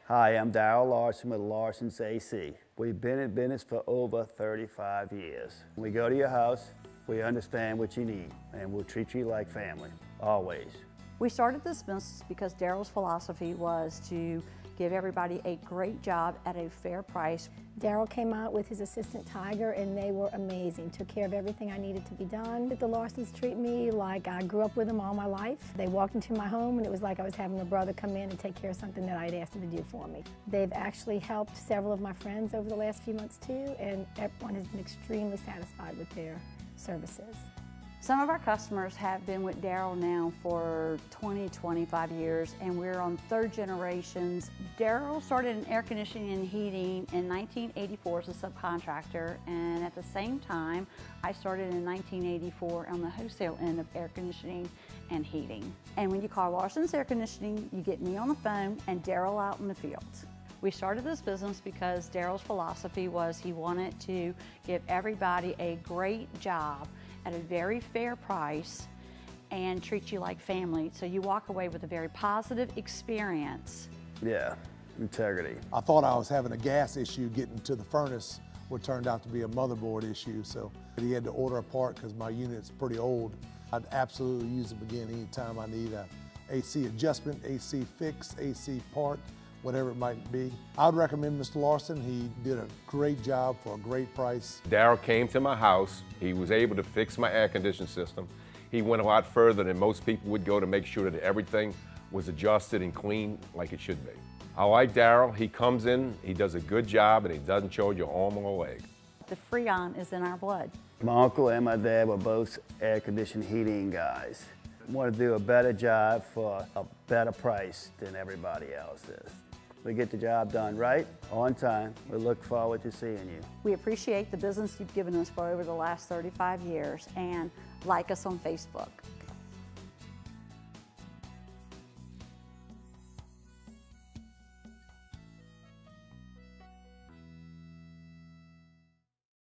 Hi, I'm Darryl Larson with Larson's AC. We've been in business for over 35 years. When we go to your house, we understand what you need, and we'll treat you like family, always. We started this business because Darryl's philosophy was to give everybody a great job at a fair price. Darryl came out with his assistant Tiger and they were amazing. Took care of everything I needed to be done. The Larsons treat me like I grew up with them all my life. They walked into my home and it was like I was having a brother come in and take care of something that I'd asked him to do for me. They've actually helped several of my friends over the last few months too, and everyone has been extremely satisfied with their services. Some of our customers have been with Darryl now for 25 years, and we're on third generations. Darryl started in air conditioning and heating in 1984 as a subcontractor, and at the same time, I started in 1984 on the wholesale end of air conditioning and heating. And when you call Larson's Air Conditioning, you get me on the phone and Darryl out in the field. We started this business because Darryl's philosophy was he wanted to give everybody a great job at a very fair price and treat you like family, so you walk away with a very positive experience. Yeah, integrity. I thought I was having a gas issue getting to the furnace, what turned out to be a motherboard issue, so he had to order a part because my unit's pretty old. I'd absolutely use them again anytime I need a AC adjustment, AC fix, AC part, whatever it might be. I'd recommend Mr. Larson. He did a great job for a great price. Darryl came to my house. He was able to fix my air conditioning system. He went a lot further than most people would go to make sure that everything was adjusted and clean like it should be. I like Darryl. He comes in, he does a good job, and he doesn't show you arm or leg. The Freon is in our blood. My uncle and my dad were both air conditioning heating guys. Want to do a better job for a better price than everybody else is. We get the job done right, on time. We look forward to seeing you. We appreciate the business you've given us for over the last 35 years, and like us on Facebook.